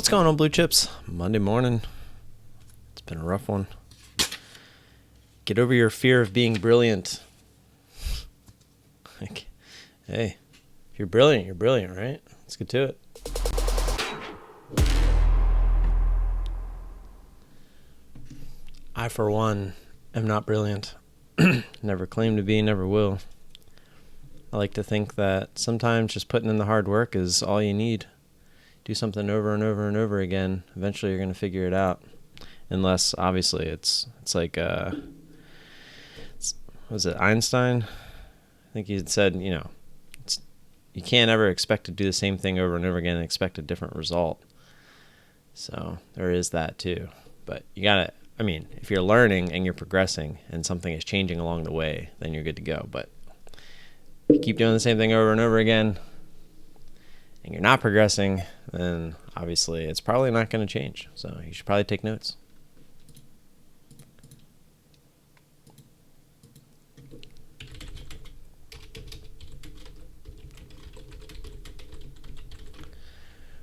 What's going on, Blue Chips? Monday morning. It's been a rough one. Get over your fear of being brilliant. Like, hey, if you're brilliant, you're brilliant, right? Let's get to it. I, for one, am not brilliant. Never claimed to be, never will. I like to think that sometimes just putting in the hard work is all you need. Do something over and over and over again. Eventually you're going to figure it out. Unless, obviously, it's like, was it Einstein? I think he said, you can't ever expect to do the same thing over and over again and expect a different result. So there is that too. But you got to, if you're learning and you're progressing and something is changing along the way, then you're good to go. But if you keep doing the same thing over and over again and you're not progressing, then obviously it's probably not going to change. So you should probably take notes.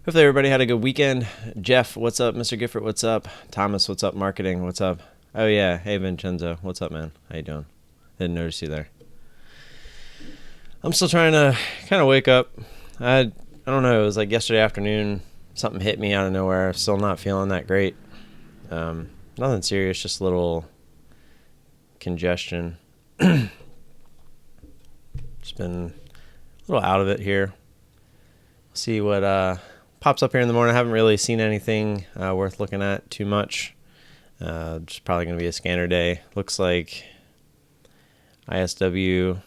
Hopefully everybody had a good weekend. Jeff, what's up? Mr. Gifford, what's up? Thomas, what's up? Marketing, what's up? Oh yeah, hey Vincenzo, what's up, man? How you doing? Didn't notice you there. I'm still trying to kind of wake up. I don't know, it was like yesterday afternoon, something hit me out of nowhere. Still not feeling that great. Nothing serious, just a little congestion. Just been a little out of it here. See what pops up here in the morning. I haven't really seen anything worth looking at too much. Just probably going to be a scanner day. Looks like ISW,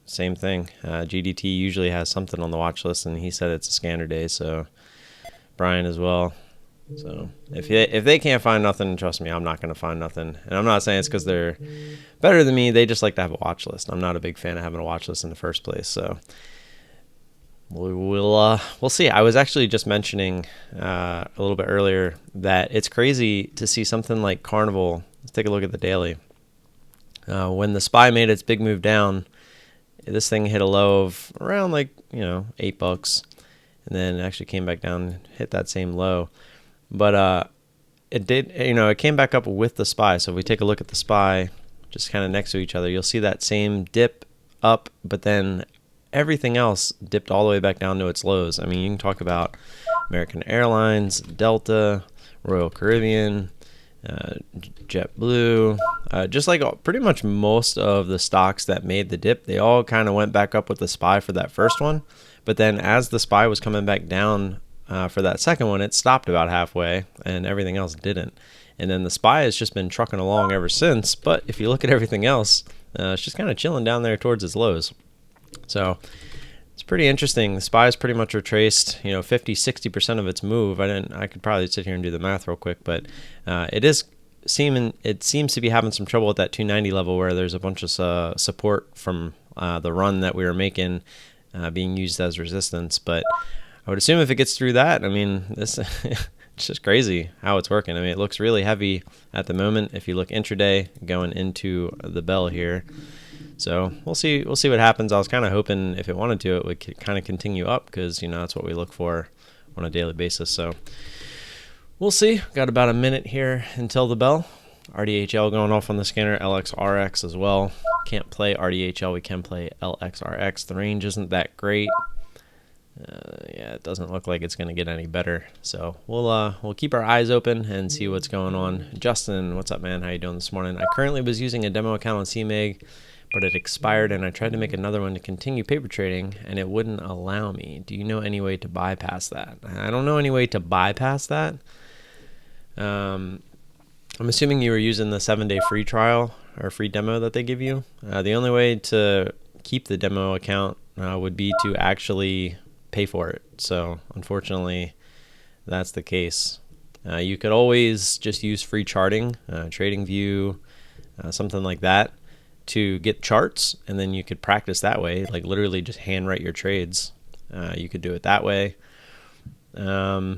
same thing. GDT usually has something on the watch list, and he said it's a scanner day. So Brian as well. So if they can't find nothing, trust me, I'm not going to find nothing. And I'm not saying it's because they're better than me. They just like to have a watch list. I'm not a big fan of having a watch list in the first place. So we'll see. I was actually just mentioning a little bit earlier that it's crazy to see something like Carnival. Let's take a look at the daily. When the SPY made its big move down, this thing hit a low of around $8, and then it actually came back down, hit that same low. But it did, it came back up with the SPY. So if we take a look at the SPY, just kind of next to each other, you'll see that same dip up, but then everything else dipped all the way back down to its lows. You can talk about American Airlines, Delta, Royal Caribbean, JetBlue, just like pretty much most of the stocks that made the dip, they all kind of went back up with the SPY for that first one. But then as the SPY was coming back down for that second one, it stopped about halfway and everything else didn't. And then the SPY has just been trucking along ever since. But if you look at everything else, it's just kind of chilling down there towards its lows. So it's pretty interesting. The SPY is pretty much retraced, 50-60% of its move. I could probably sit here and do the math real quick, but it seems to be having some trouble at that 290 level where there's a bunch of support from the run that we were making being used as resistance. But I would assume if it gets through that, this it's just crazy how it's working. It looks really heavy at the moment. If you look intraday going into the bell here. So we'll see what happens. I was kind of hoping if it wanted to, it would kind of continue up because, that's what we look for on a daily basis. So we'll see. Got about a minute here until the bell. RDHL going off on the scanner, LXRX as well. Can't play RDHL. We can play LXRX. The range isn't that great. It doesn't look like it's going to get any better. So we'll keep our eyes open and see what's going on. Justin, what's up, man? How you doing this morning? I currently was using a demo account on CMEG, but it expired and I tried to make another one to continue paper trading and it wouldn't allow me. Do you know any way to bypass that? I don't know any way to bypass that. I'm assuming you were using the 7-day free trial or free demo that they give you. The only way to keep the demo account would be to actually pay for it. So unfortunately, that's the case. You could always just use free charting, TradingView, something like that, to get charts, and then you could practice that way, like literally just handwrite your trades. You could do it that way. I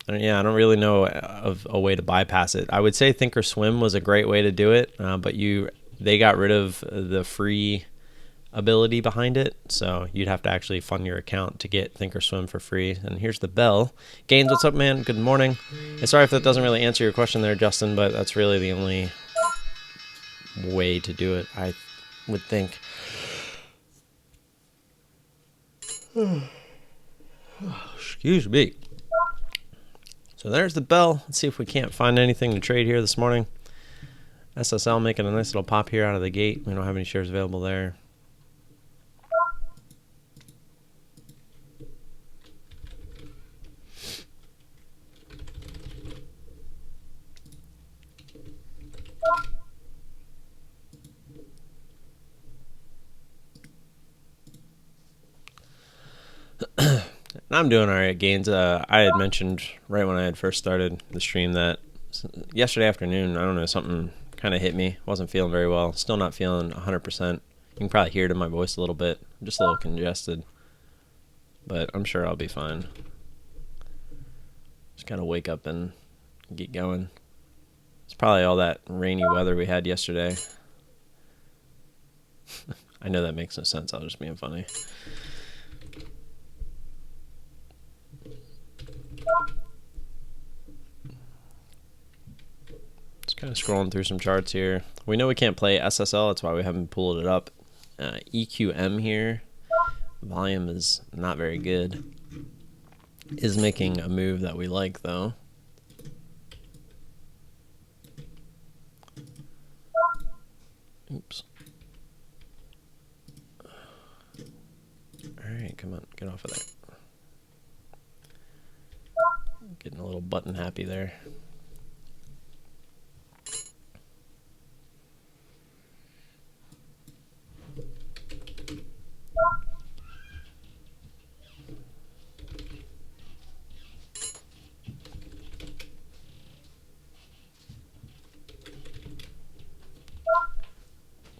don't really know of a way to bypass it. I would say Thinkorswim was a great way to do it, but they got rid of the free ability behind it, so you'd have to actually fund your account to get Thinkorswim for free. And here's the bell. Gaines, what's up, man? Good morning. And sorry if that doesn't really answer your question there, Justin, but that's really the only way to do it, I would think. Excuse me. So there's the bell. Let's see if we can't find anything to trade here this morning. SSL making a nice little pop here out of the gate. We don't have any shares available there. I'm doing all right, Gaines. I had mentioned right when I had first started the stream that yesterday afternoon, I don't know, something kind of hit me. Wasn't feeling very well. Still not feeling 100%. You can probably hear it in my voice a little bit. I'm just a little congested. But I'm sure I'll be fine. Just kind of wake up and get going. It's probably all that rainy weather we had yesterday. I know that makes no sense. I was just being funny. Just kind of scrolling through some charts here. We know we can't play SSL. That's why we haven't pulled it up. EQM here. Volume is not very good. Is making a move that we like, though. Oops. Alright, come on. Get off of there. Getting a little button happy there.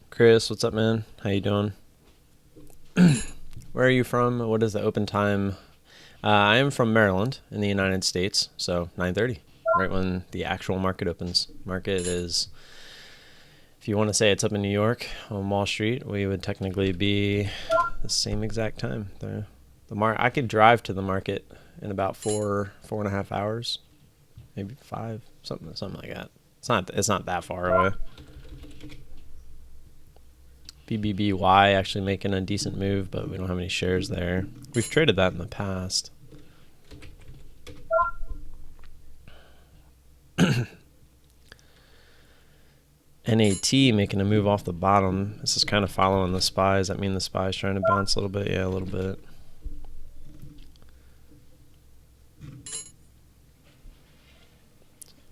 Chris, what's up, man? How you doing? Where are you from? What is the open time? I am from Maryland in the United States, so 9:30, right when the actual market opens. Market is, if you want to say it's up in New York on Wall Street, we would technically be the same exact time. I could drive to the market in about 4.5 hours, maybe 5, something like that. It's not that far away. BBBY actually making a decent move, but we don't have any shares there. We've traded that in the past. NAT making a move off the bottom. This is kind of following the SPY. Does that mean the SPY is trying to bounce a little bit? Yeah, a little bit.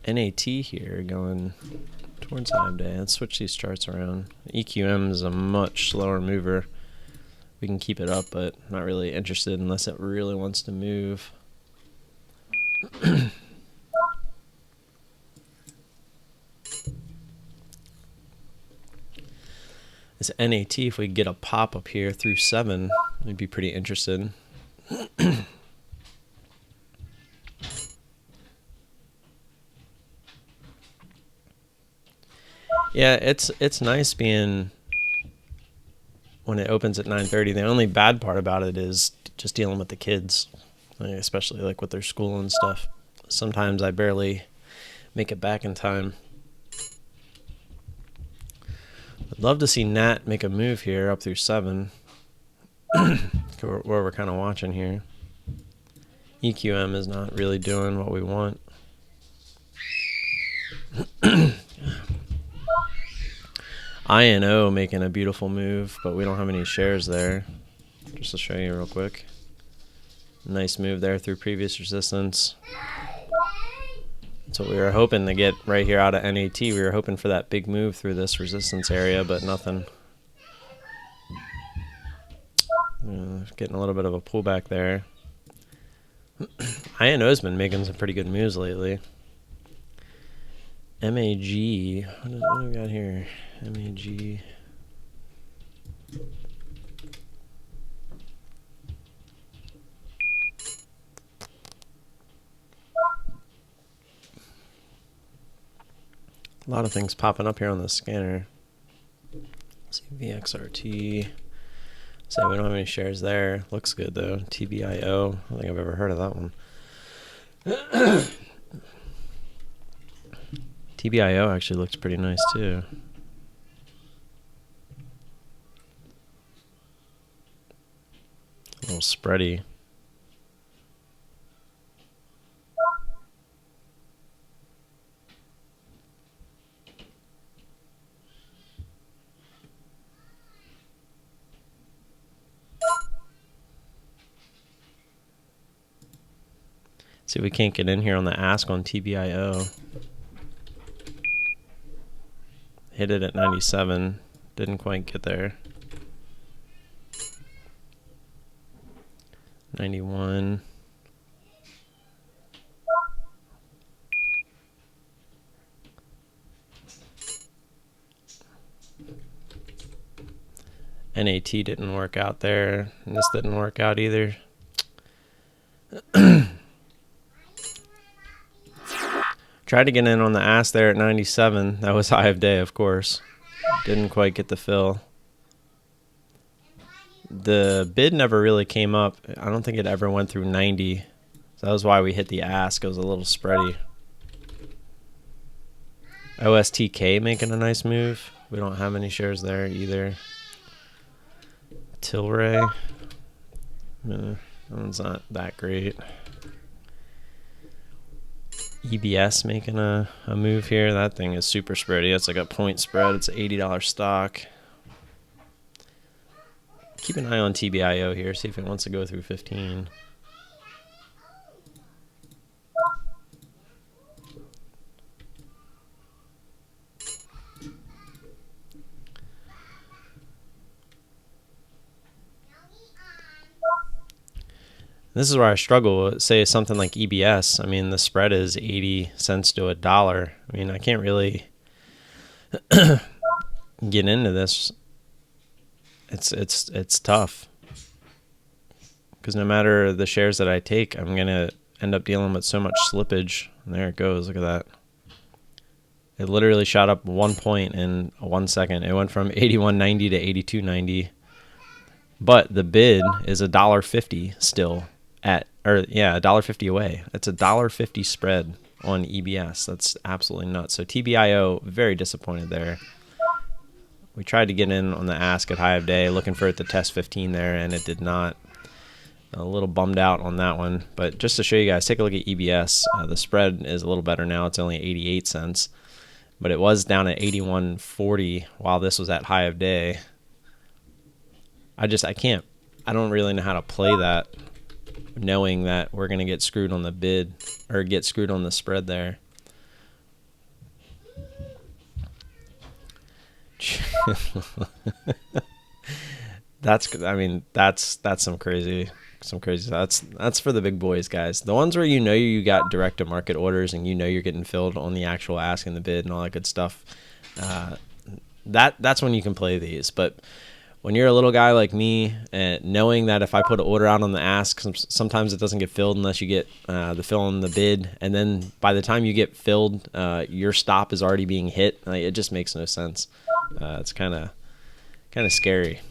NAT here going towards time day. Let's switch these charts around. EQM is a much slower mover. We can keep it up, but not really interested unless it really wants to move. This NAT, if we get a pop up here through 7, we'd be pretty interested. Yeah, it's nice being when it opens at 9:30. The only bad part about it is just dealing with the kids, especially like with their school and stuff. Sometimes I barely make it back in time. I'd love to see Nat make a move here up through 7, where we're kind of watching here. EQM is not really doing what we want. INO making a beautiful move, but we don't have any shares there. Just to show you real quick. Nice move there through previous resistance. That's what we were hoping to get right here out of NAT. We were hoping for that big move through this resistance area, but nothing. Getting a little bit of a pullback there. INO's been making some pretty good moves lately. MAG, what do we got here? MAG. A lot of things popping up here on the scanner. Let's see, VXRT. So we don't have any shares there. Looks good though. TBIO. I don't think I've ever heard of that one. TBIO actually looks pretty nice too. A little spready. See if we can't get in here on the ask on TBIO. Hit it at 97. Didn't quite get there. 91. NAT didn't work out there. And this didn't work out either. Tried to get in on the ask there at 97. That was high of day, of course. Didn't quite get the fill. The bid never really came up. I don't think it ever went through 90. So that was why we hit the ask. It was a little spready. OSTK making a nice move. We don't have any shares there either. Tilray. That one's not that great. EBS making a move here. That thing is super spready. It's like a point spread. It's an $80 stock. Keep an eye on TBIO here. See if it wants to go through 15. This is where I struggle. Say something like EBS. I mean, the spread is 80 cents to $1. I mean, I can't really get into this. It's tough because no matter the shares that I take, I'm gonna end up dealing with so much slippage. And there it goes. Look at that. It literally shot up 1 point in 1 second. It went from 81.90 to 82.90. But the bid is $1.50 still at, or yeah, $1.50 away. It's $1.50 spread on EBS. That's absolutely nuts. So TBIO, very disappointed there. We tried to get in on the ask at high of day, looking for it to test 15 there, and it did not. A little bummed out on that one. But just to show you guys, take a look at EBS. The spread is a little better now. It's only 88 cents. But it was down at 81.40 while this was at high of day. I don't really know how to play that, knowing that we're going to get screwed on the bid, or get screwed on the spread there. That's some crazy. That's for the big boys, guys. The ones where you got direct to market orders and you're getting filled on the actual ask and the bid and all that good stuff. That's when you can play these. But when you're a little guy like me, knowing that if I put an order out on the ask, sometimes it doesn't get filled unless you get the fill on the bid, and then by the time you get filled, your stop is already being hit. It just makes no sense. It's kind of scary.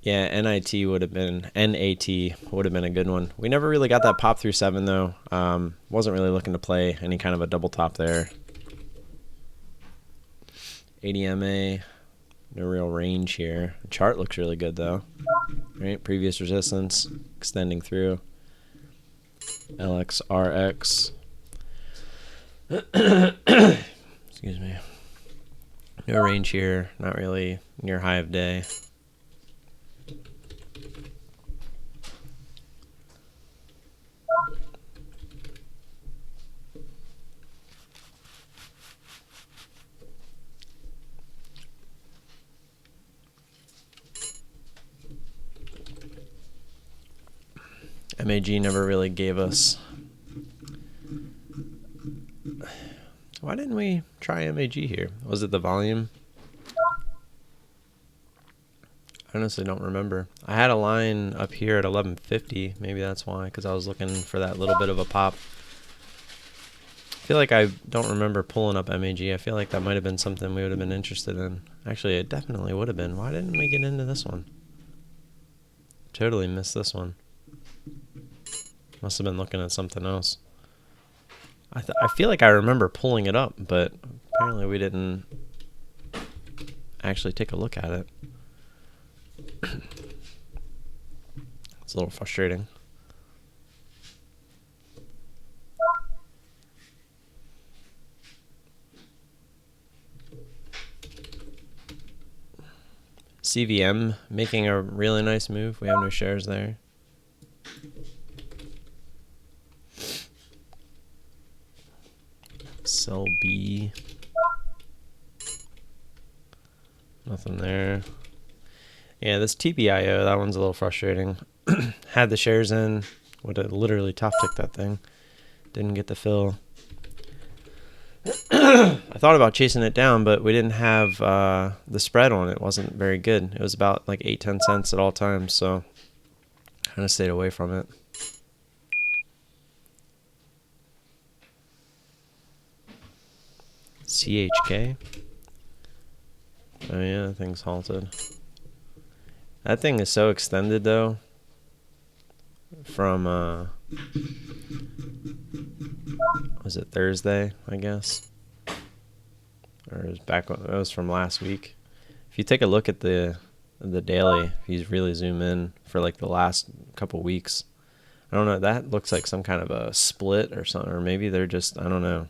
Yeah, NAT would have been a good one. We never really got that pop through 7 though. Wasn't really looking to play any kind of a double top there. ADMA, no real range here. The chart looks really good though. Right, previous resistance extending through. LXRX. Excuse me. No range here. Not really near high of day. MAG never really gave us. Why didn't we try MAG here? Was it the volume? I honestly don't remember. I had a line up here at 1150. Maybe that's why, because I was looking for that little bit of a pop. feel like I don't remember pulling up MEG. I feel like that might have been something we would have been interested in. Actually, it definitely would have been. Why didn't we get into this one? Totally missed this one. Must have been looking at something else. I feel like I remember pulling it up, but apparently we didn't actually take a look at it. It's a little frustrating. CVM making a really nice move. We have no shares there. Sell B. Nothing there. Yeah, this TPIO, that one's a little frustrating. Had the shares in, would have literally top ticked that thing. Didn't get the fill. I thought about chasing it down, but we didn't have the spread on it. It wasn't very good. It was about like 8-10 cents at all times, so kind of stayed away from it. CHK. Oh yeah, that thing's halted. That thing is so extended though. From was it Thursday, I guess? Or it was back, it was from last week. If you take a look at the daily, if you really zoom in for like the last couple weeks, I don't know, that looks like some kind of a split or something, or maybe they're just, I don't know.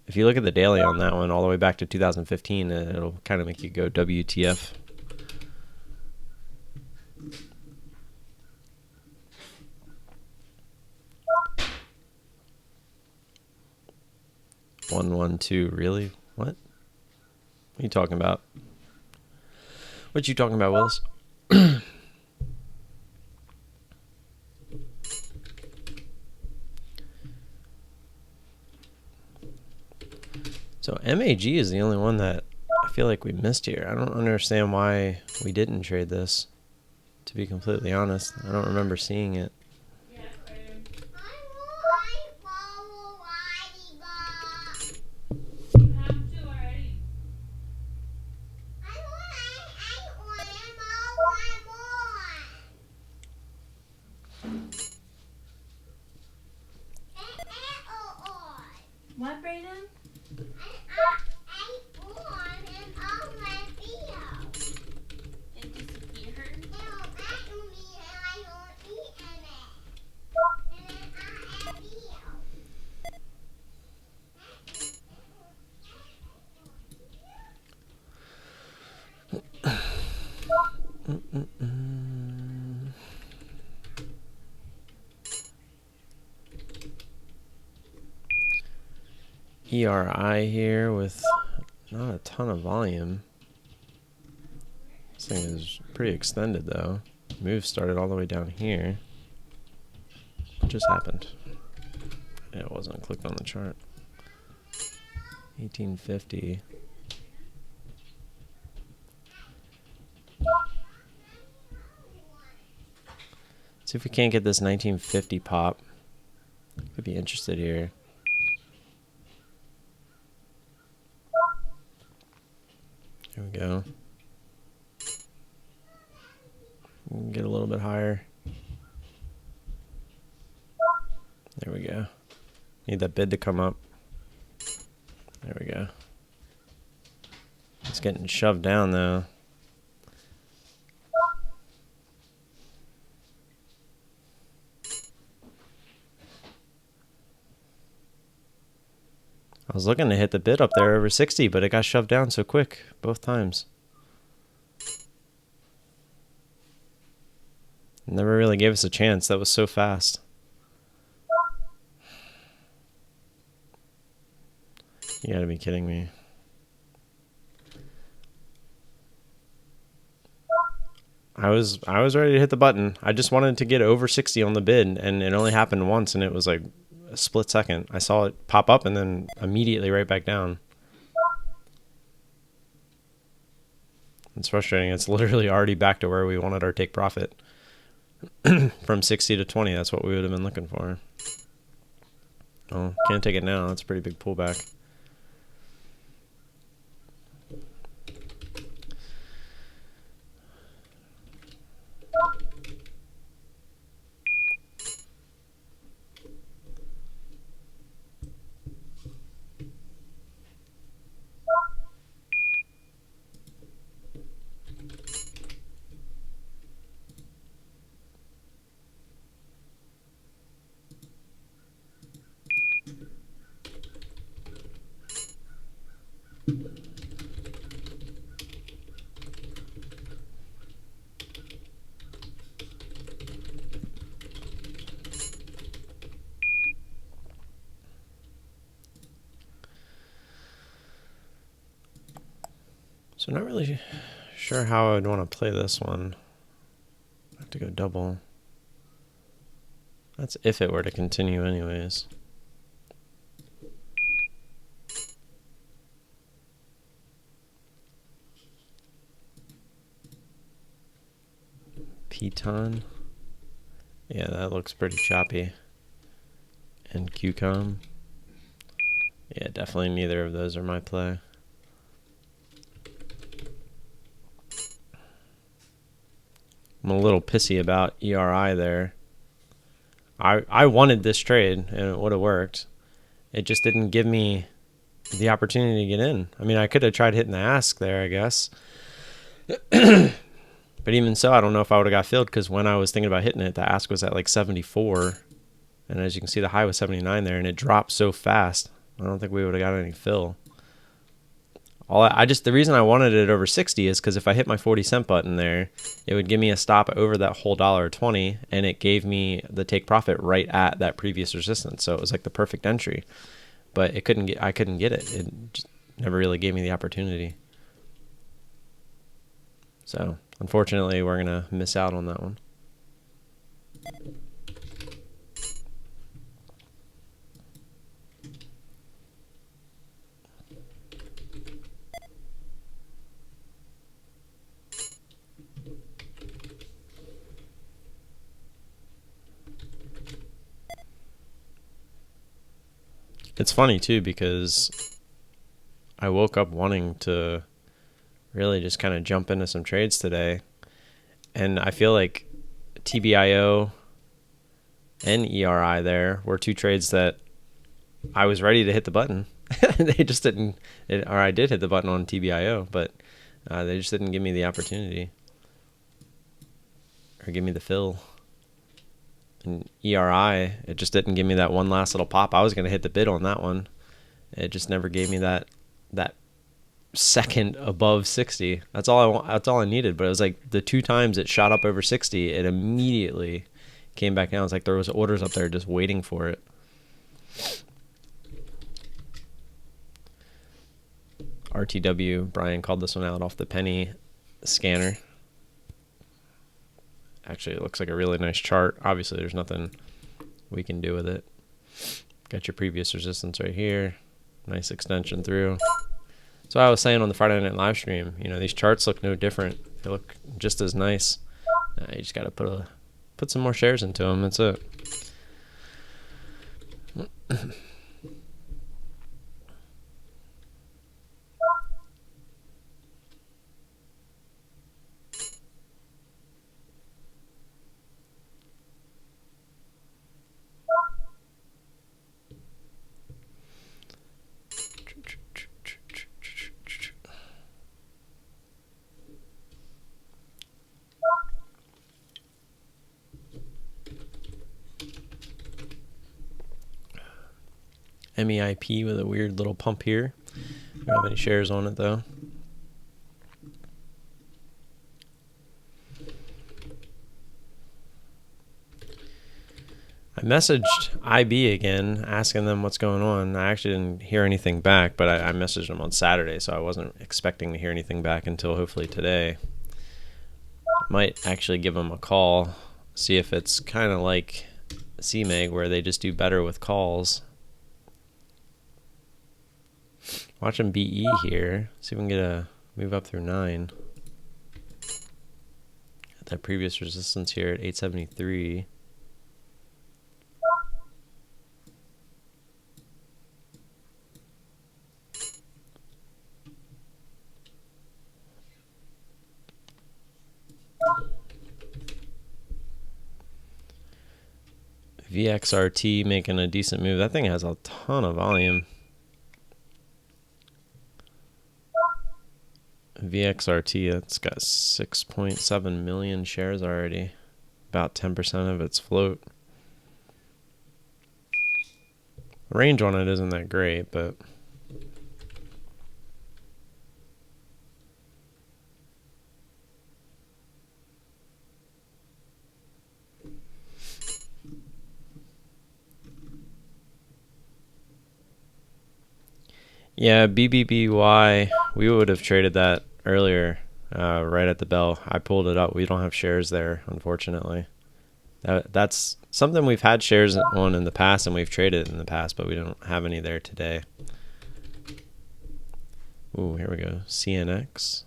If you look at the daily on that one all the way back to 2015, it'll kind of make you go WTF. One, one, two, really? What? What are you talking about? What you talking about, Willis? So MAG is the only one that I feel like we missed here. I don't understand why we didn't trade this, to be completely honest. I don't remember seeing it. What, Brayden? It disappeared? ERI here with not a ton of volume. This thing is pretty extended though. Move started all the way down here. What just happened? Yeah, it wasn't clicked on the chart. 1850. See if we can't get this 1950 pop. Could be interested here. There we go. We can get a little bit higher. There we go. Need that bid to come up. There we go. It's getting shoved down though. I was looking to hit the bid up there over 60, but it got shoved down so quick both times. Never really gave us a chance. That was so fast. You gotta be kidding me. I was ready to hit the button. I just wanted to get over 60 on the bid, and it only happened once, and it was like a split second. I saw it pop up and then immediately right back down. It's frustrating. It's literally already back to where we wanted our take profit. From 60 to 20, that's what we would have been looking for. Oh, can't take it now. That's a pretty big pullback. So not really sure how I would want to play this one. I have to go double. That's if it were to continue anyways. Piton. Yeah, that looks pretty choppy. And QCOM. Yeah, definitely neither of those are my play. I'm a little pissy about ERI there. I wanted this trade and it would have worked. It just didn't give me the opportunity to get in. I mean, I could have tried hitting the ask there, I guess. But even so, I don't know if I would have got filled, because when I was thinking about hitting it, the ask was at like 74. And as you can see, the high was 79 there, and it dropped so fast. I don't think we would have got any fill. The reason I wanted it over 60 is because if I hit my 40-cent button there, it would give me a stop over that whole $1.20, and it gave me the take profit right at that previous resistance. So it was like the perfect entry. But I couldn't get it. It just never really gave me the opportunity. So unfortunately, we're going to miss out on that one. It's funny too, because I woke up wanting to really just kind of jump into some trades today, and I feel like TBIO and ERI there were two trades that I was ready to hit the button. They just didn't, or I did hit the button on TBIO, but they just didn't give me the opportunity or give me the fill. And ERI, it just didn't give me that one last little pop. I was going to hit the bid on that one. It just never gave me that second above 60. That's all I needed. But it was like the two times it shot up over 60, it immediately came back down. It's like there was orders up there just waiting for it. RTW, Brian called this one out off the penny scanner. Actually, it looks like a really nice chart. Obviously, there's nothing we can do with it. Got your previous resistance right here. Nice extension through. So I was saying on the Friday night live stream, you know, these charts look no different. They look just as nice. You just got to put some more shares into them. That's it. MEIP with a weird little pump here. I don't have any shares on it though. I messaged IB again, asking them what's going on. I actually didn't hear anything back, but I messaged them on Saturday, so I wasn't expecting to hear anything back until hopefully today. Might actually give them a call, see if it's kind of like CMEG, where they just do better with calls. Watching BE here, see if we can get a move up through 9. At that previous resistance here at 873. VXRT making a decent move. That thing has a ton of volume. VXRT, it's got 6.7 million shares already. About 10% of its float. The range on it isn't that great, but yeah, BBBY, we would have traded that earlier, right at the bell. I pulled it up. We don't have shares there, unfortunately. That's something we've had shares on in the past, and we've traded in the past, but we don't have any there today. Ooh, here we go. CNX.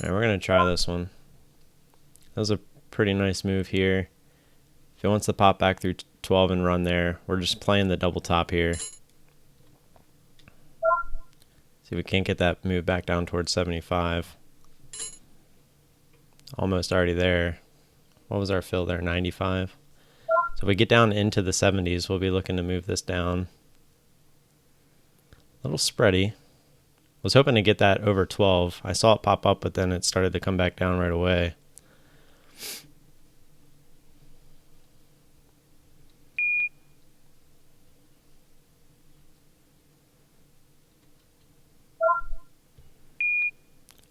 Alright, we're going to try this one. That was a pretty nice move here. If it wants to pop back through 12 and run there, we're just playing the double top here. See if we can't get that move back down towards 75. Almost already there. What was our fill there? 95. So if we get down into the 70s, we'll be looking to move this down. A little spready. Was hoping to get that over 12. I saw it pop up, but then it started to come back down right away.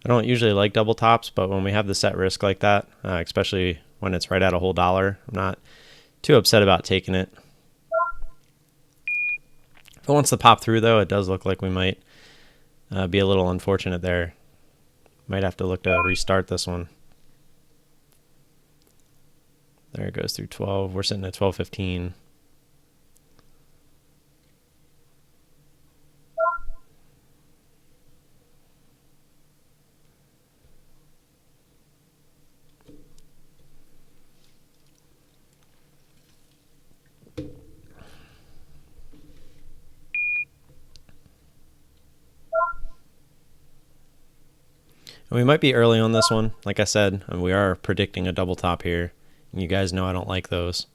I don't usually like double tops, but when we have the set risk like that, especially when it's right at a whole dollar, I'm not too upset about taking it. If it wants to pop through, though, it does look like we might be a little unfortunate there. Might have to look to restart this one. There it goes through 12. We're sitting at 12.15. And we might be early on this one. Like I said, and we are predicting a double top here. And you guys know I don't like those.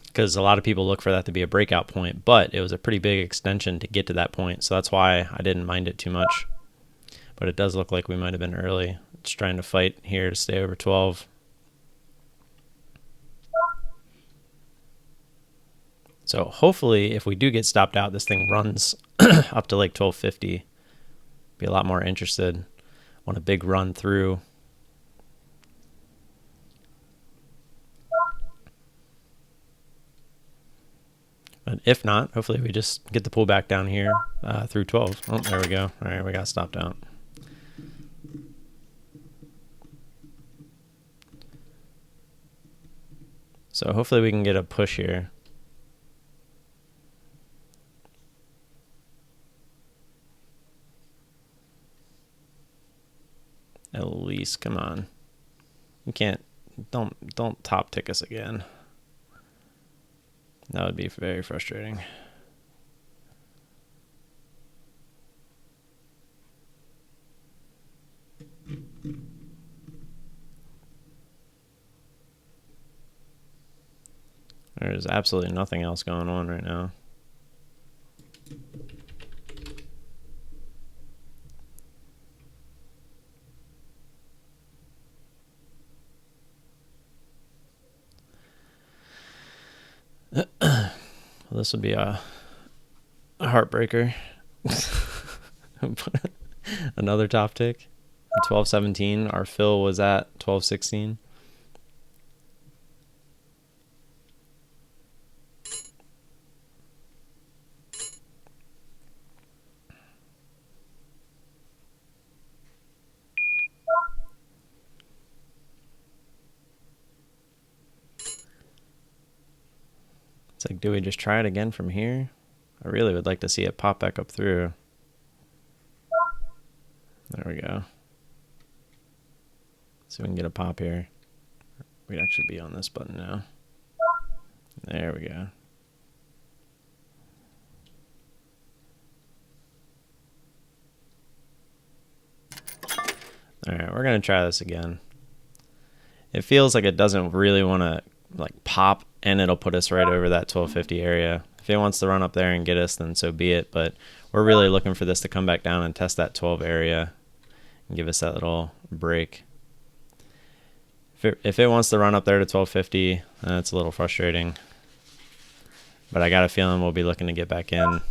Because a lot of people look for that to be a breakout point. But it was a pretty big extension to get to that point. So that's why I didn't mind it too much. But it does look like we might have been early. It's trying to fight here to stay over 12. So hopefully, if we do get stopped out, this thing runs up to like 12.50. Be a lot more interested. Want a big run through. But if not, hopefully we just get the pullback down here through 12. Oh, there we go. All right, we got stopped out. So hopefully we can get a push here. At least, come on. You can't, don't top tick us again. That would be very frustrating. There's absolutely nothing else going on right now. Well, this would be a heartbreaker. Another top tick. 12.17. Our fill was at 12.16. It's like, do we just try it again from here? I really would like to see it pop back up through. There we go. See if we can get a pop here. We'd actually be on this button now. There we go. All right, we're going to try this again. It feels like it doesn't really want to like pop, and it'll put us right over that 1250 area. If it wants to run up there and get us, then so be it. But we're really looking for this to come back down and test that 12 area and give us that little break. If it wants to run up there to 1250, that's a little frustrating. But I got a feeling we'll be looking to get back in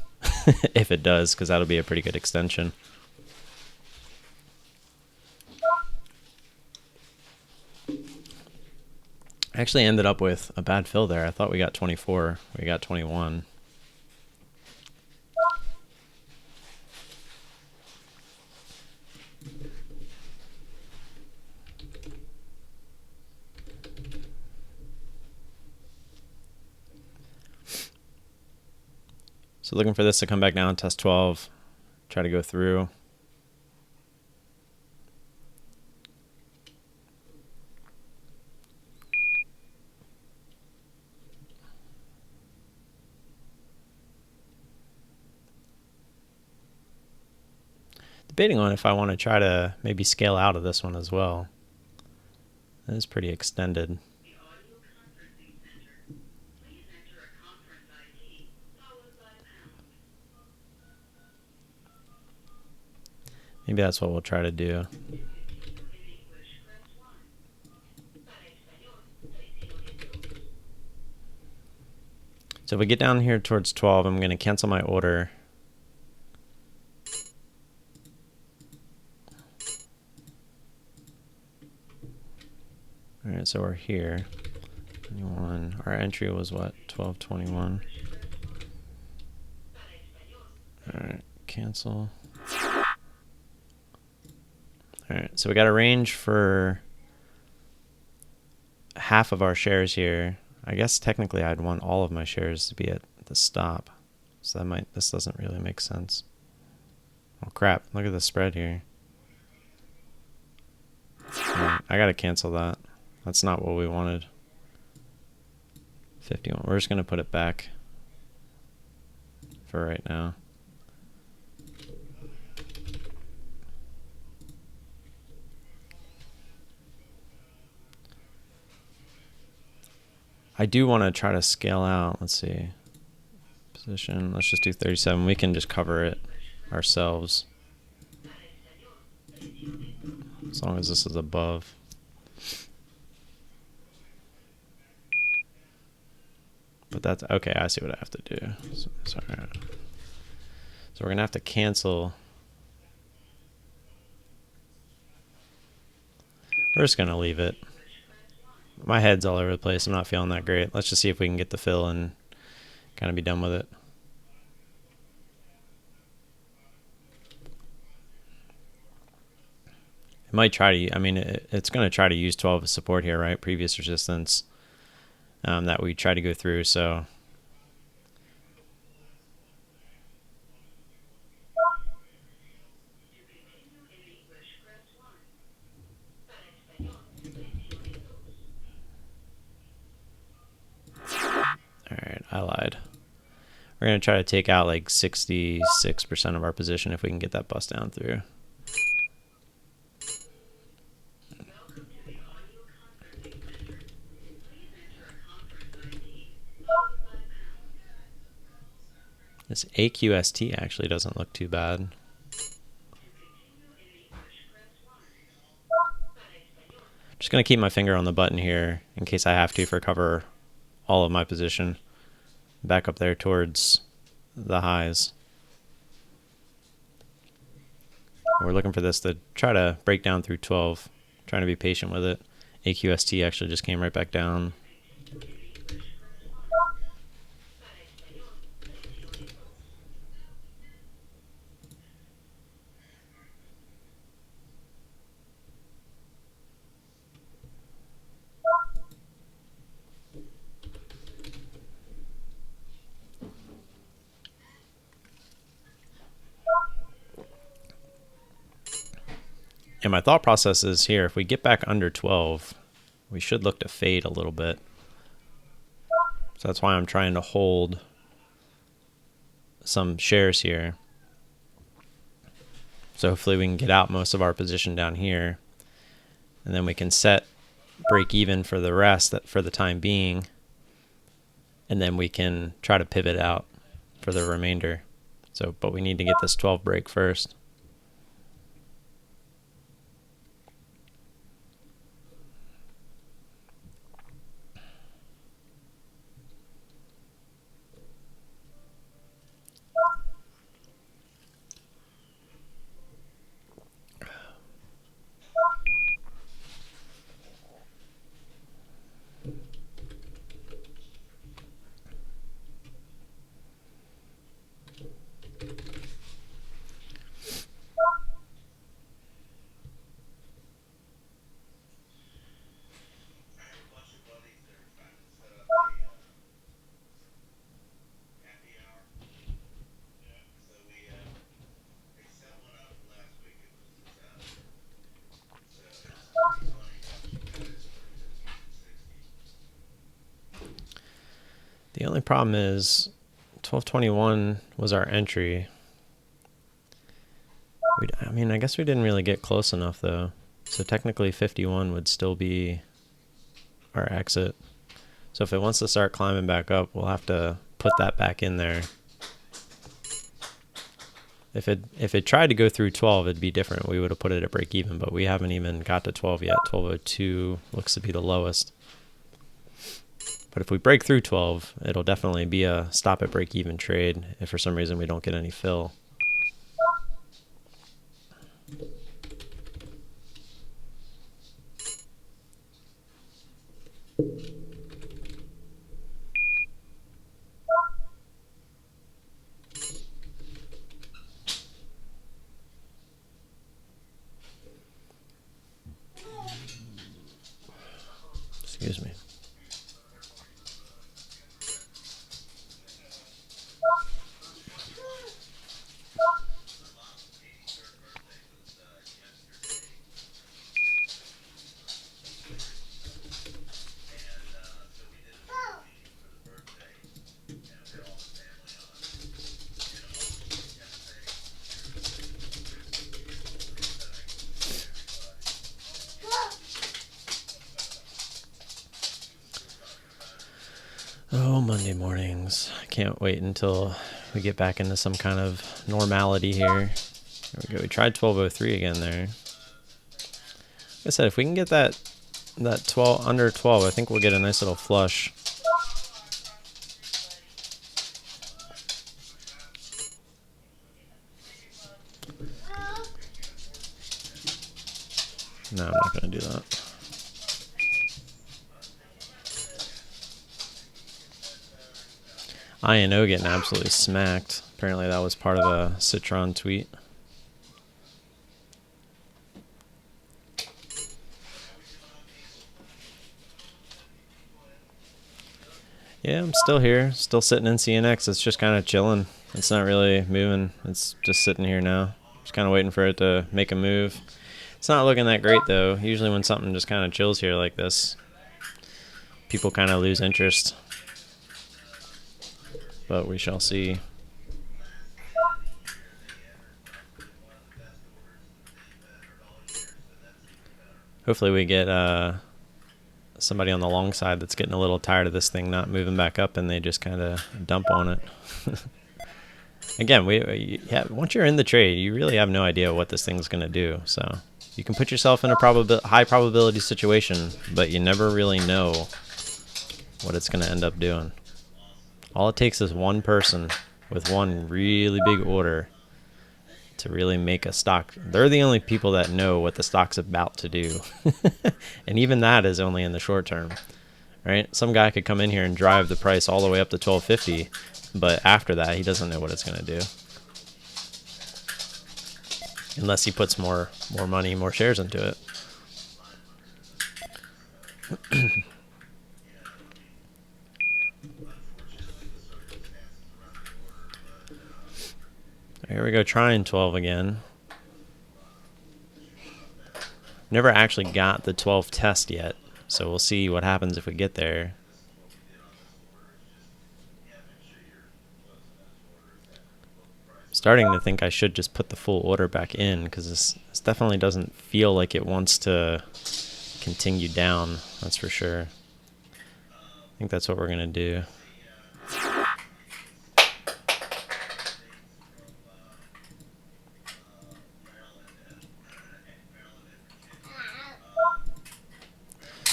if it does, because that'll be a pretty good extension. I actually ended up with a bad fill there. I thought we got 24. We got 21. So looking for this to come back down, test 12, try to go through. Debating on if I want to try to maybe scale out of this one as well. That is pretty extended. Maybe that's what we'll try to do. So if we get down here towards 12, I'm going to cancel my order. All right, so we're here. 21. Our entry was what? 1221. All right, cancel. All right, so we got a range for half of our shares here. I guess technically I'd want all of my shares to be at the stop. So this doesn't really make sense. Oh crap, look at the spread here. Right, I gotta cancel that. That's not what we wanted. 51, we're just gonna put it back for right now. I do want to try to scale out. Let's see. Position. Let's just do 37. We can just cover it ourselves. As long as this is above. But that's okay. I see what I have to do. Sorry. So we're going to have to cancel. We're just going to leave it. My head's all over the place. I'm not feeling that great. Let's just see if we can get the fill and kind of be done with it. It might try to, I mean, it's going to try to use 12 as support here, right? Previous resistance that we try to go through, so. Alright, I lied. We're going to try to take out like 66% of our position if we can get that bust down through. This AQST actually doesn't look too bad. Just going to keep my finger on the button here in case I have to for cover all of my position. Back up there towards the highs. We're looking for this to try to break down through 12. Trying to be patient with it. AQST actually just came right back down. And my thought process is here, if we get back under 12, we should look to fade a little bit. So that's why I'm trying to hold some shares here. So hopefully we can get out most of our position down here, and then we can set break even for the rest for the time being, and then we can try to pivot out for the remainder. So, but we need to get this 12 break first. The only problem is 1221 was our entry. I mean, I guess we didn't really get close enough though. So technically 51 would still be our exit. So if it wants to start climbing back up, we'll have to put that back in there. If it tried to go through 12, it'd be different. We would have put it at break even, but we haven't even got to 12 yet. 1202 looks to be the lowest. But if we break through 12, it'll definitely be a stop at break even trade if for some reason we don't get any fill. Excuse me. Oh, Monday mornings. I can't wait until we get back into some kind of normality here. There we go. We tried 1203 again there. Like I said, if we can get that 12 under 12, I think we'll get a nice little flush. No, I'm not going to do that. INO getting absolutely smacked. Apparently that was part of a Citron tweet. Yeah, I'm still here. Still sitting in CNX. It's just kind of chilling. It's not really moving. It's just sitting here now. Just kind of waiting for it to make a move. It's not looking that great though. Usually when something just kind of chills here like this, people kind of lose interest. But we shall see. Hopefully we get somebody on the long side that's getting a little tired of this thing not moving back up and they just kind of dump on it. Again, once you're in the trade, you really have no idea what this thing's going to do. So you can put yourself in a high probability situation, but you never really know what it's going to end up doing. All it takes is one person with one really big order to really make a stock. They're the only people that know what the stock's about to do. And even that is only in the short term, right? Some guy could come in here and drive the price all the way up to 1250, but after that, he doesn't know what it's going to do. Unless he puts more money, more shares into it. Here we go, trying 12 again. Never actually got the 12 test yet, so we'll see what happens if we get there. starting to think I should just put the full order back in, because this definitely doesn't feel like it wants to continue down. That's for sure. I think that's what we're going to do.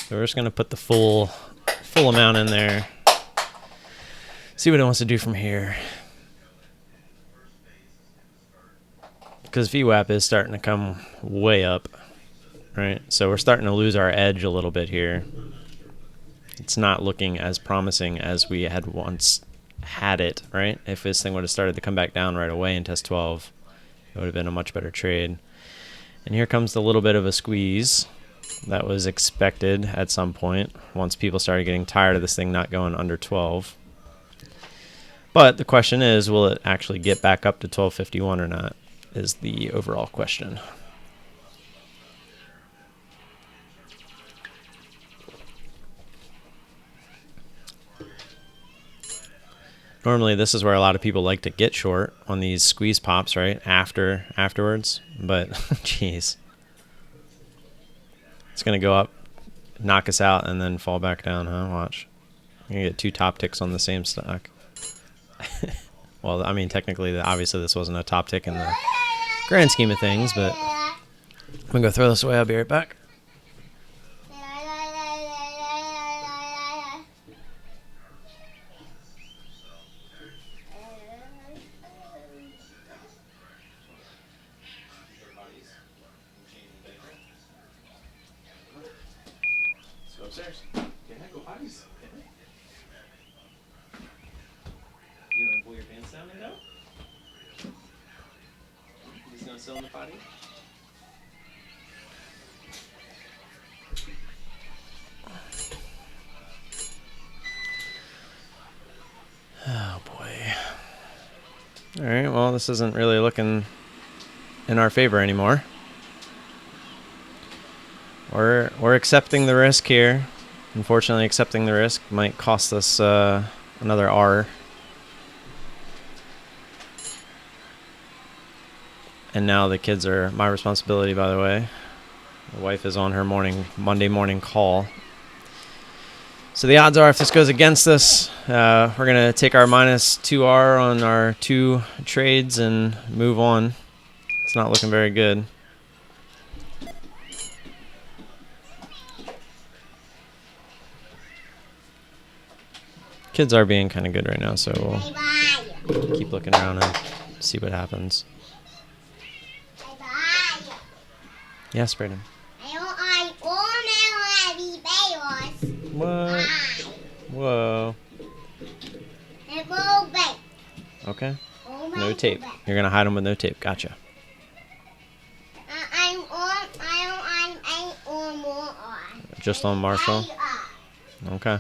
So we're just going to put the full amount in there. See what it wants to do from here. Because VWAP is starting to come way up, right? So we're starting to lose our edge a little bit here. It's not looking as promising as we had once had it, right? If this thing would have started to come back down right away in test 12, it would have been a much better trade. And here comes the little bit of a squeeze that was expected at some point once people started getting tired of this thing not going under 12. But the question is, will it actually get back up to 1251 or not, is the overall question. Normally this is where a lot of people like to get short on these squeeze pops, right? Afterwards. But jeez. It's gonna go up, knock us out, and then fall back down, huh? Watch. You're gonna get 2 top ticks on the same stock. Well, I mean, technically, obviously, this wasn't a top tick in the grand scheme of things, but I'm gonna go throw this away. I'll be right back. Let's go upstairs. Go potties. You want to pull your pants down and go? He's gonna sit on the potty? Oh boy. Alright, well, this isn't really looking in our favor anymore. We're accepting the risk here. Unfortunately, accepting the risk might cost us another R. And now the kids are my responsibility, by the way. My wife is on her Monday morning call. So the odds are, if this goes against us, we're going to take our minus 2R on our 2 trades and move on. It's not looking very good. Kids are being kind of good right now, so we'll keep looking around and see what happens. Yes, Brayden. What? Whoa. Okay. No tape. You're going to hide them with no tape. Gotcha. Just on Marshall? Okay.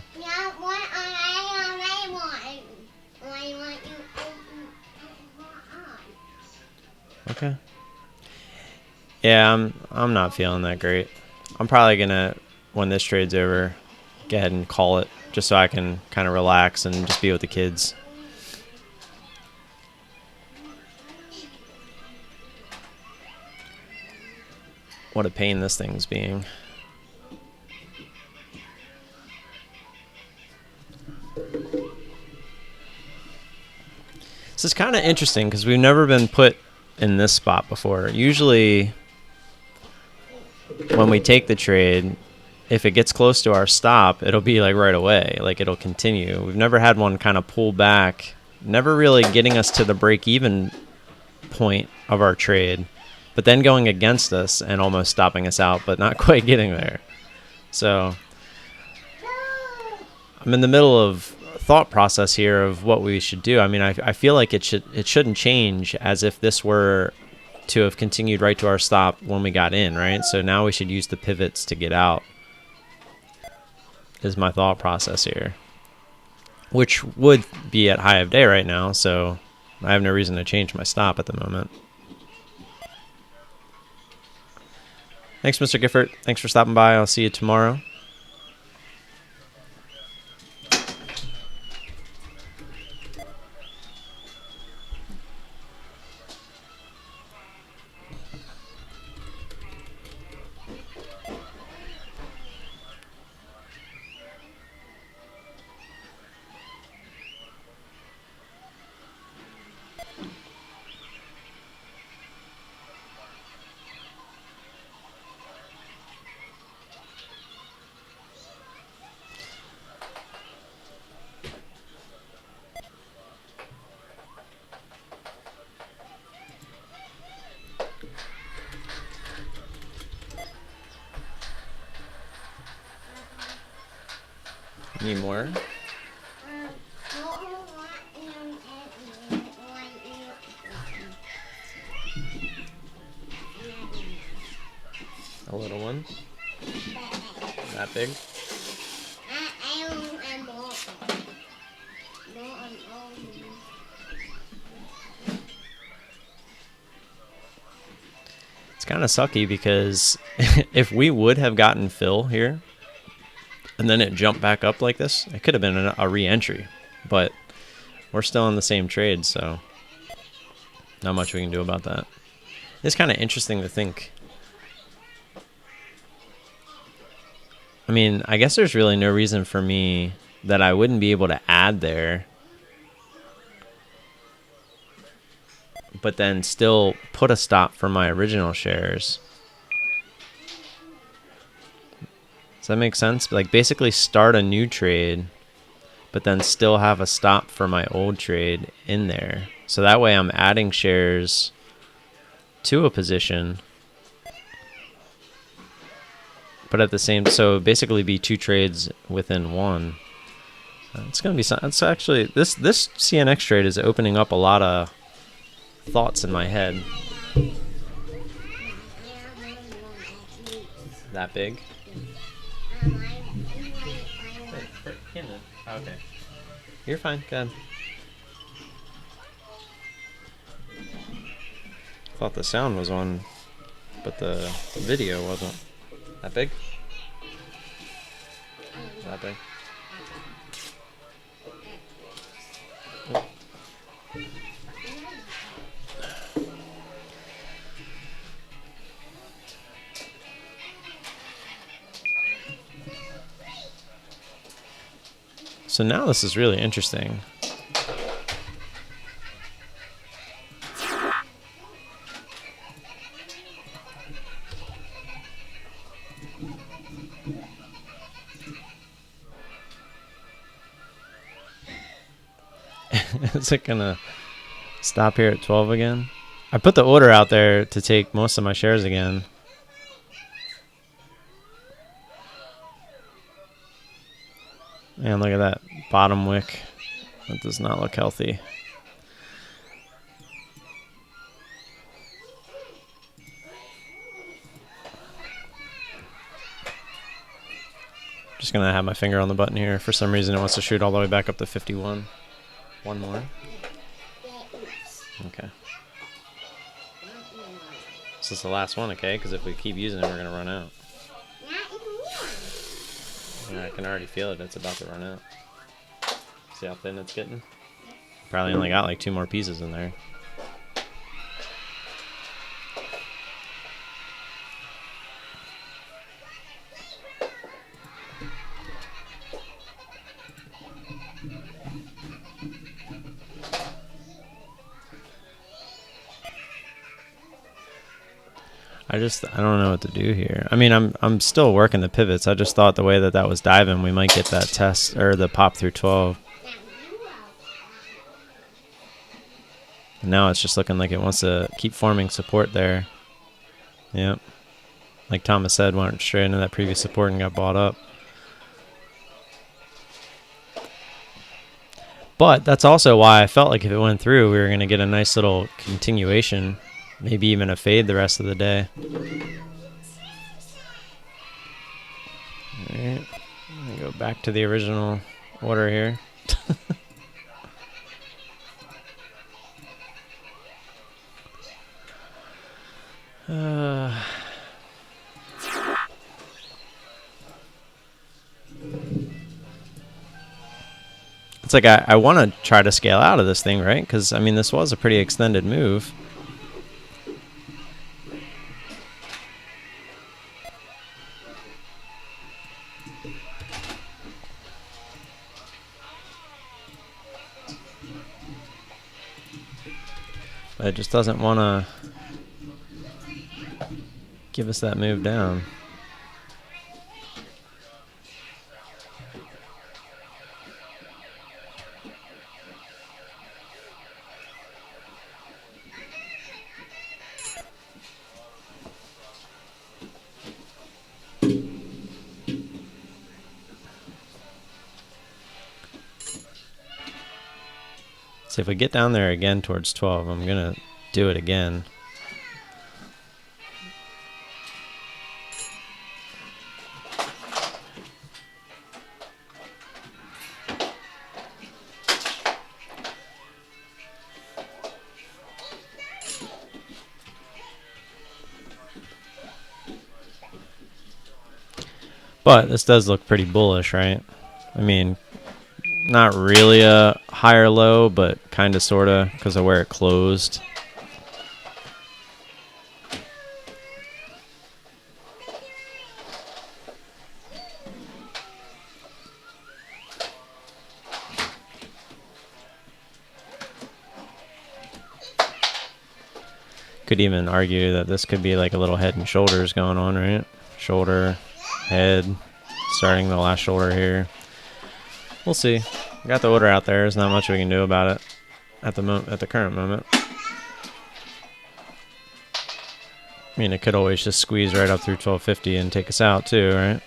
Okay. Yeah, I'm not feeling that great. I'm probably gonna, when this trade's over, go ahead and call it, just so I can kind of relax and just be with the kids. What a pain this thing's being. This is kind of interesting because we've never been put in this spot before. Usually when we take the trade, if it gets close to our stop, it'll be like right away, like it'll continue. We've never had one kind of pull back, never really getting us to the break-even point of our trade, but then going against us and almost stopping us out, but not quite getting there. So I'm in the middle of thought process here of what we should do. I mean, I feel like it shouldn't change as if this were to have continued right to our stop when we got in, right? So now we should use the pivots to get out, is my thought process here, which would be at high of day right now, so I have no reason to change my stop at the moment. Thanks, Mr. Gifford. Thanks for stopping by. I'll see you tomorrow. Need more? A little one? That big? It's kind of sucky because if we would have gotten fill here and then it jumped back up like this, it could have been a re-entry. But we're still in the same trade, so not much we can do about that. It's kind of interesting to think. I mean, I guess there's really no reason for me that I wouldn't be able to add there, but then still put a stop for my original shares. Does that make sense? Like basically start a new trade, but then still have a stop for my old trade in there. So that way I'm adding shares to a position, but at the same, so basically be two trades within one. It's going to be, it's actually, this CNX trade is opening up a lot of thoughts in my head. That big? Okay. You're fine, go ahead. Thought the sound was on, but the video wasn't. That big? That big? So now this is really interesting. Is it gonna stop here at 12 again? I put the order out there to take most of my shares again. And look at that bottom wick. That does not look healthy. Just gonna have my finger on the button here. For some reason it wants to shoot all the way back up to 51. One more. Okay. This is the last one, okay? Because if we keep using it, we're gonna run out. Yeah, I can already feel it. It's about to run out. See how thin it's getting? Probably only got like 2 more pieces in there. I don't know what to do here. I mean, I'm still working the pivots. I just thought the way that was diving, we might get that test or the pop through 12. And now it's just looking like it wants to keep forming support there. Yep. Like Thomas said, went straight into that previous support and got bought up. But that's also why I felt like if it went through, we were going to get a nice little continuation. Maybe even a fade the rest of the day. Alright. I'm going to go back to the original order here. It's like I want to try to scale out of this thing, right? Because, I mean, this was a pretty extended move. But it just doesn't want to give us that move down. So if we get down there again towards 12, I'm going to do it again. But this does look pretty bullish, right? I mean, not really a higher low, but kind of, sort of, because of where it closed. Could even argue that this could be like a little head and shoulders going on, right? Shoulder, head, starting the last shoulder here. We'll see. Got the order out there. There's not much we can do about it at the current moment. I mean, it could always just squeeze right up through 1250 and take us out too, right?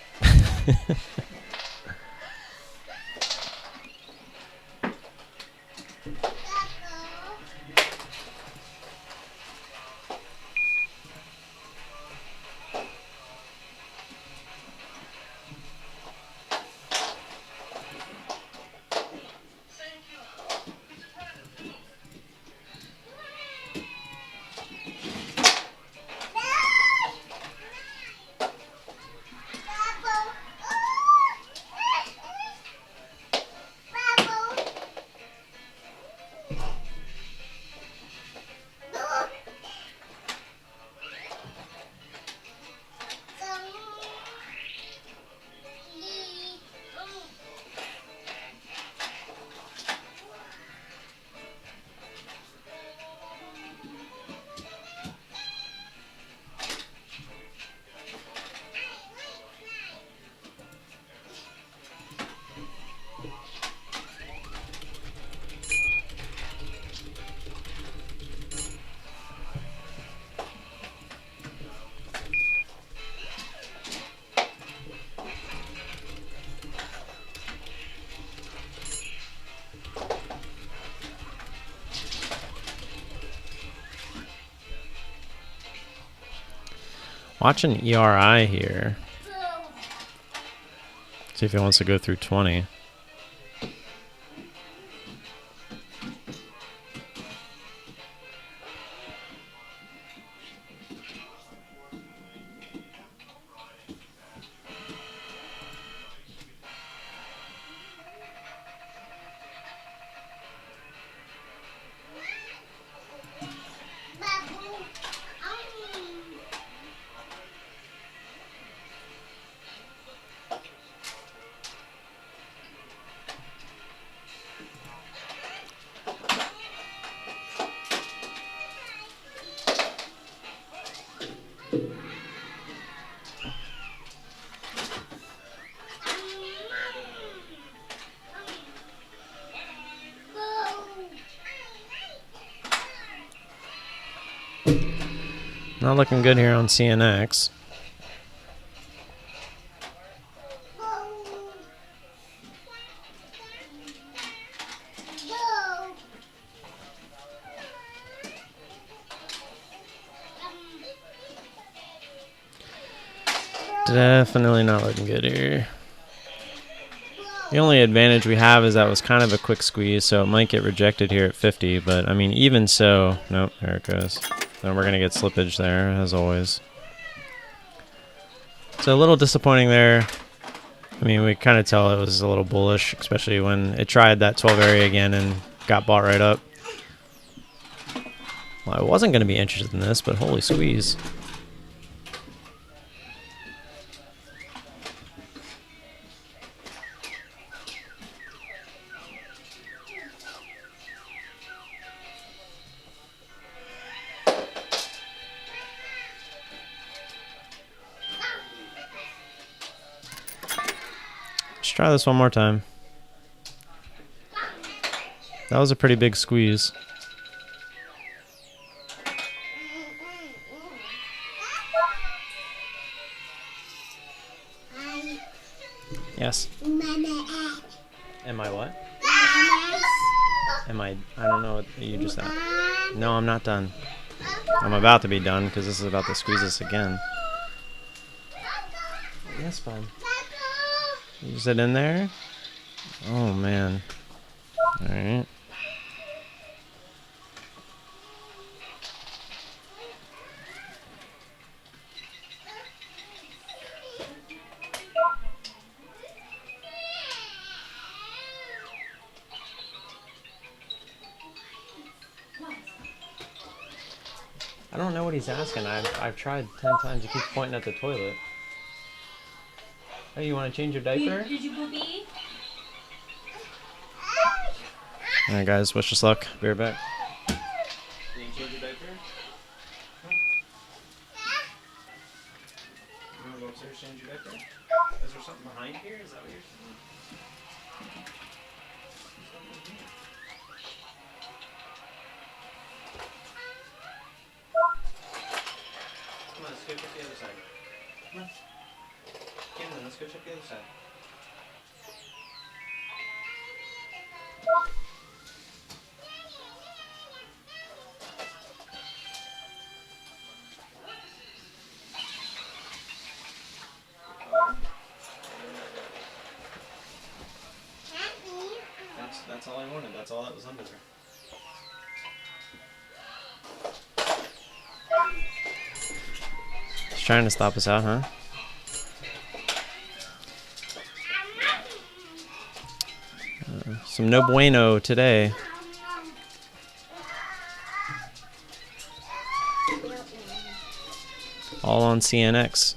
Watch an ERI here. See if he wants to go through 20. Not looking good here on CNX. Definitely not looking good here. The only advantage we have is that was kind of a quick squeeze, so it might get rejected here at 50, but I mean, even so, nope, there it goes. Then we're going to get slippage there, as always. So a little disappointing there. I mean, we kind of tell it was a little bullish, especially when it tried that 12 area again and got bought right up. Well, I wasn't going to be interested in this, but holy squeeze. Let's try this one more time. That was a pretty big squeeze. Yes. Am I what? I don't know what you just at. No, I'm not done. I'm about to be done because this is about to squeeze us again. Yes, bud. Is it in there? Oh, man. Alright. I don't know what he's asking. I've tried 10 times. He keeps pointing at the toilet. Hey, you want to change your diaper? Did you poopy? Alright, guys. Wish us luck. Be right back. Did you change your diaper? You want to go upstairs change your diaper? Is there something behind here? Is that what you're saying? Come on, let's go check the other side. Come on. Camden, let's go check the other side. That's all I wanted. That's all that was under there. He's trying to stop us out, huh? Some no bueno today. All on CNX.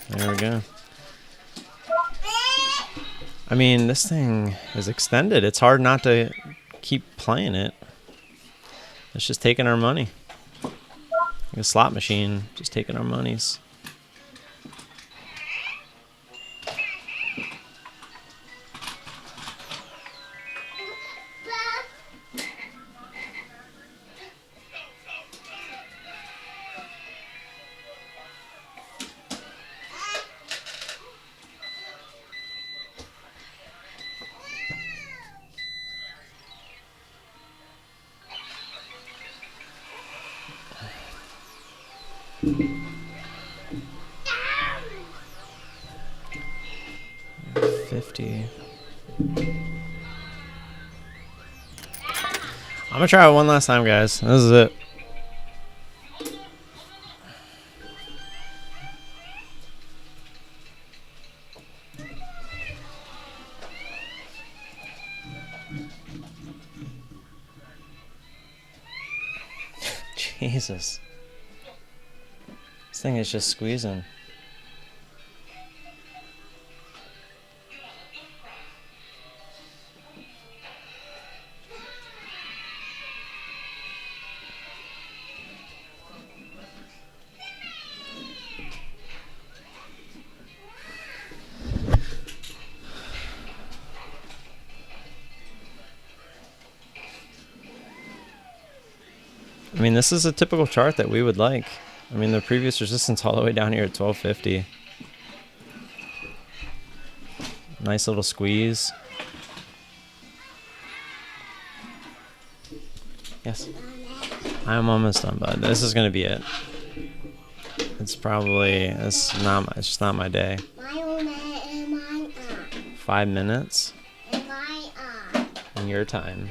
There we go. I mean, this thing is extended. It's hard not to keep playing it. It's just taking our money. Like a slot machine, just taking our monies. I'm gonna try it one last time, guys. This is it. Jesus. This thing is just squeezing. I mean, this is a typical chart that we would like. I mean, the previous resistance all the way down here at 1250. Nice little squeeze. Yes. I'm almost done, bud. This is going to be it. It's probably, it's just not my day. 5 minutes. In your time.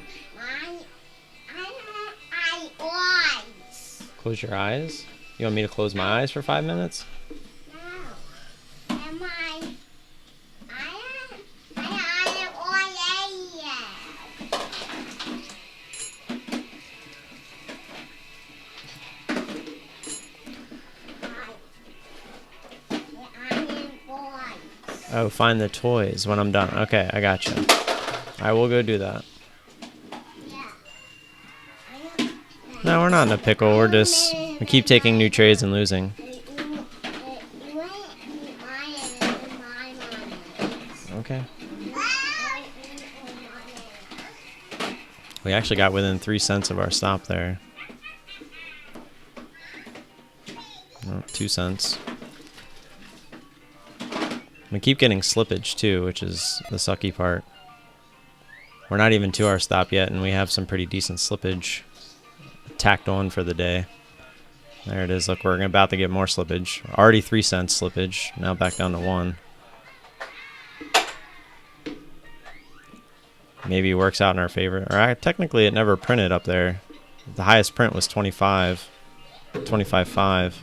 Close your eyes? You want me to close my eyes for 5 minutes? Oh, find the toys when I'm done. Okay, I got you. I will go do that. No, we're not in a pickle. We keep taking new trades and losing. Okay. We actually got within 3 cents of our stop there. Oh, 2 cents. We keep getting slippage too, which is the sucky part. We're not even to our stop yet, and we have some pretty decent slippage tacked on for the day. There it is. Look, we're about to get more slippage. Already 3 cents slippage. Now back down to 1. Maybe it works out in our favor. Technically, it never printed up there. The highest print was 25. 25.5.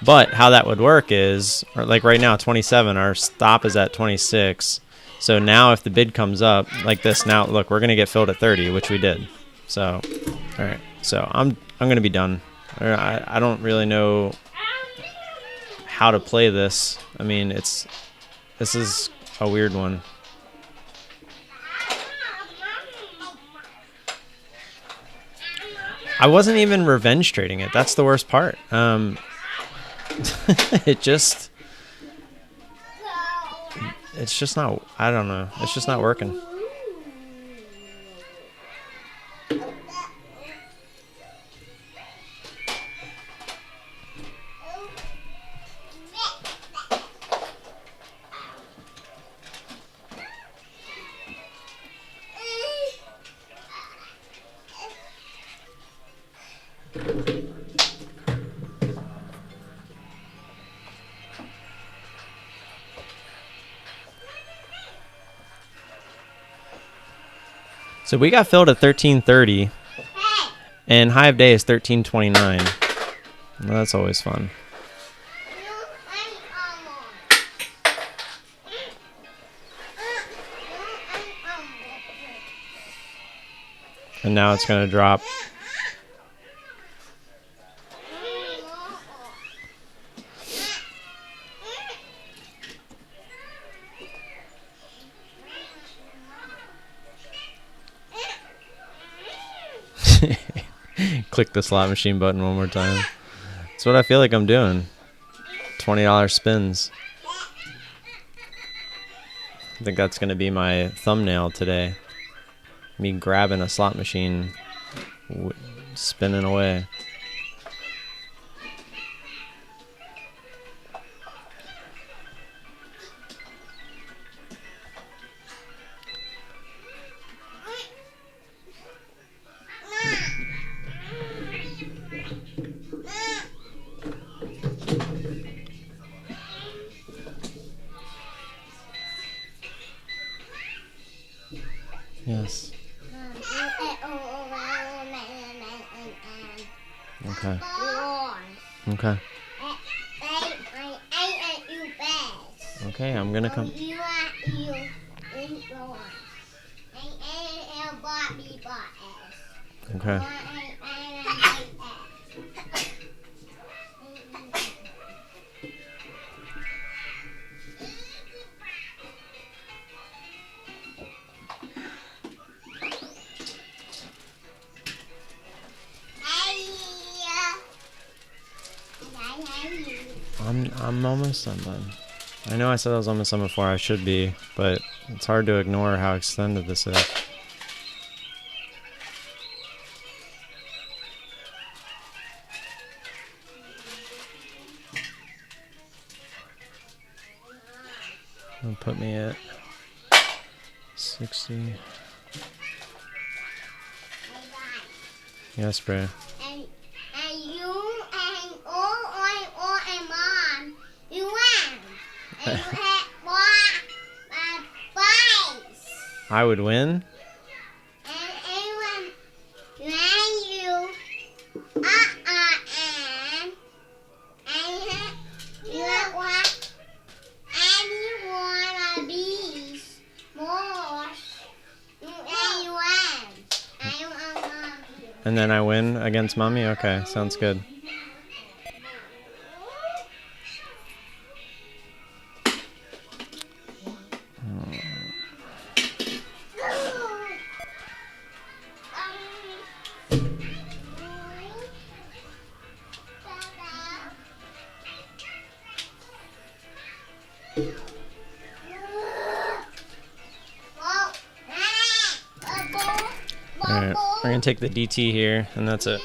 But how that would work is, like right now, 27. Our stop is at 26. So now if the bid comes up like this, now look, we're gonna get filled at 30, which we did. So, all right. So I'm gonna be done. I don't really know how to play this. I mean, this is a weird one. I wasn't even revenge trading it. That's the worst part. It's just not, I don't know. It's just not working. So we got filled at 13:30, and high of day is 13:29. Well, that's always fun. And now it's going to drop. Click the slot machine button one more time. That's what I feel like I'm doing. $20 spins. I think that's going to be my thumbnail today. Me grabbing a slot machine, spinning away. Yes. Okay. Okay. Okay, I'm gonna come. Okay. I'm almost done. I know I said I was almost done before. I should be, but it's hard to ignore how extended this is. It'll put me at 60. Yes, bro. I would win. And then I win against mommy? Okay, sounds good. Alright, we're going to take the DT here, and that's it.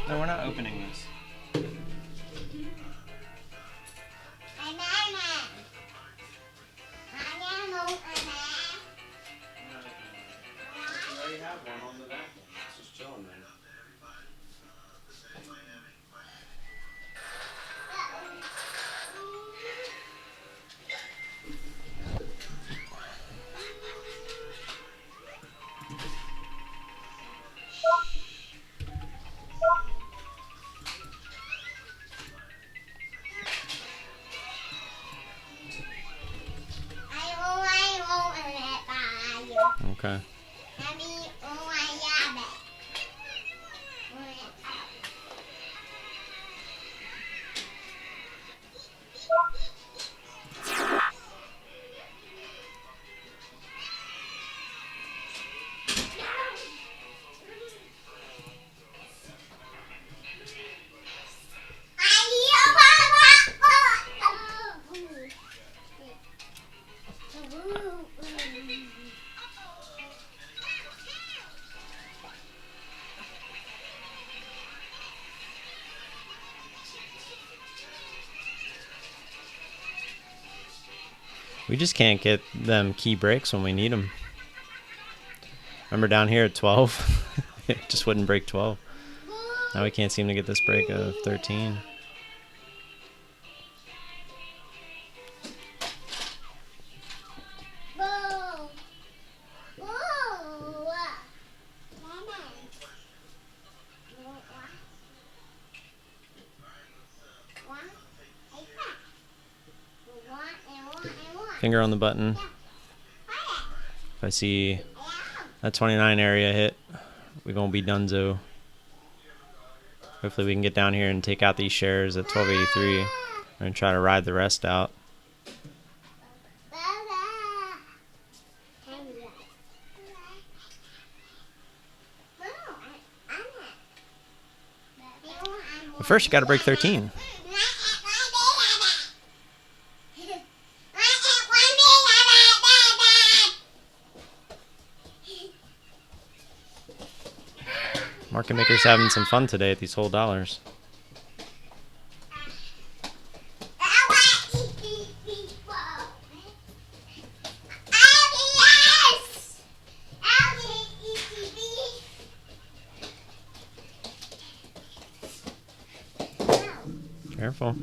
No, we're not opening this. have one on the vacuum. It's just chilling there. Okay. We just can't get them key breaks when we need them. Remember down here at 12? It just wouldn't break 12. Now we can't seem to get this break of 13. Finger on the button. If I see that 29 area hit, we're going to be donezo. Hopefully we can get down here and take out these shares at 1283 and try to ride the rest out. But first you got to break 13. Market makers having some fun today at these whole dollars. Careful.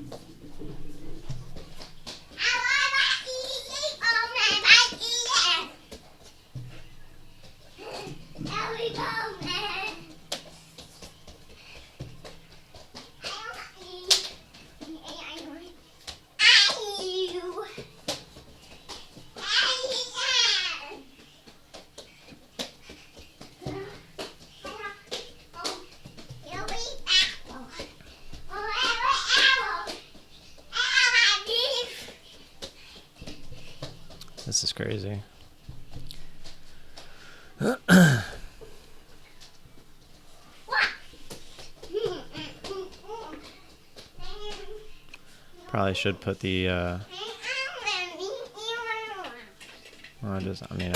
This is crazy. Probably should put the I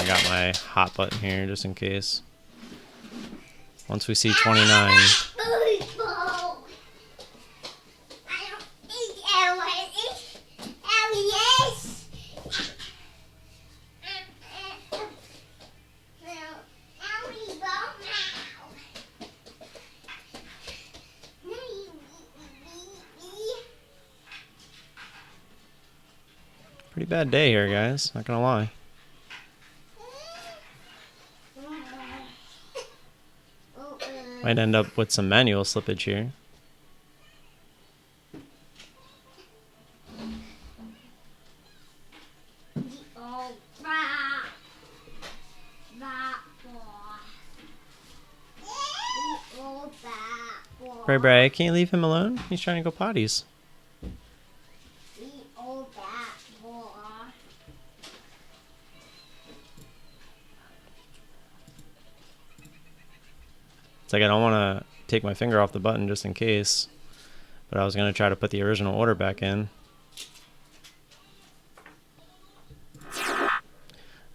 got my hot button here just in case. Once we see 29. Pretty bad day here, guys. Not gonna lie. Might end up with some manual slippage here. Bray, can't leave him alone. He's trying to go potties. It's like I don't want to take my finger off the button just in case, but I was going to try to put the original order back in. All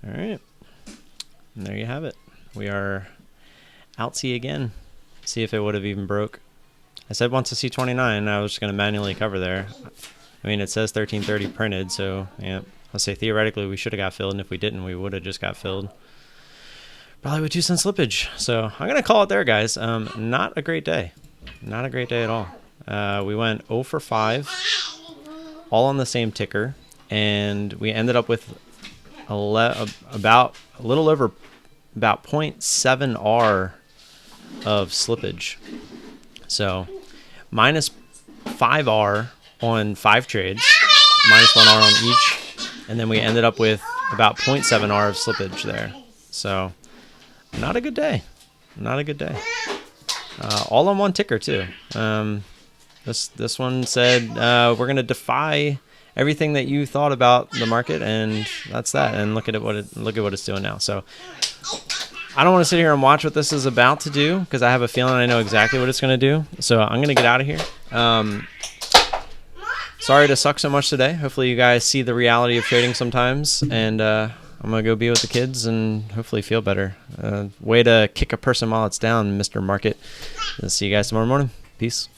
right, and there you have it. We are outsy again. See if it would have even broke. I said once I see 29, I was just going to manually cover there. I mean, it says 1330 printed, so yeah. I'll say theoretically we should have got filled, and if we didn't, we would have just got filled. probably with 2 cent slippage. So I'm going to call it there, guys. Not a great day. Not a great day at all. We went 0 for 5, all on the same ticker, and we ended up with about a little over about 0.7 R of slippage. So minus 5 R on 5 trades, minus 1 R on each, and then we ended up with about 0.7 R of slippage there. So not a good day. Not a good day. All on one ticker too. This one said we're gonna defy everything that you thought about the market, and that's that. And look at what it's doing now. So I don't want to sit here and watch what this is about to do, because I have a feeling I know exactly what it's going to do. So I'm going to get out of here. Sorry to suck so much today. Hopefully you guys see the reality of trading sometimes. And I'm going to go be with the kids and hopefully feel better. Way to kick a person while it's down, Mr. Market. I'll see you guys tomorrow morning. Peace.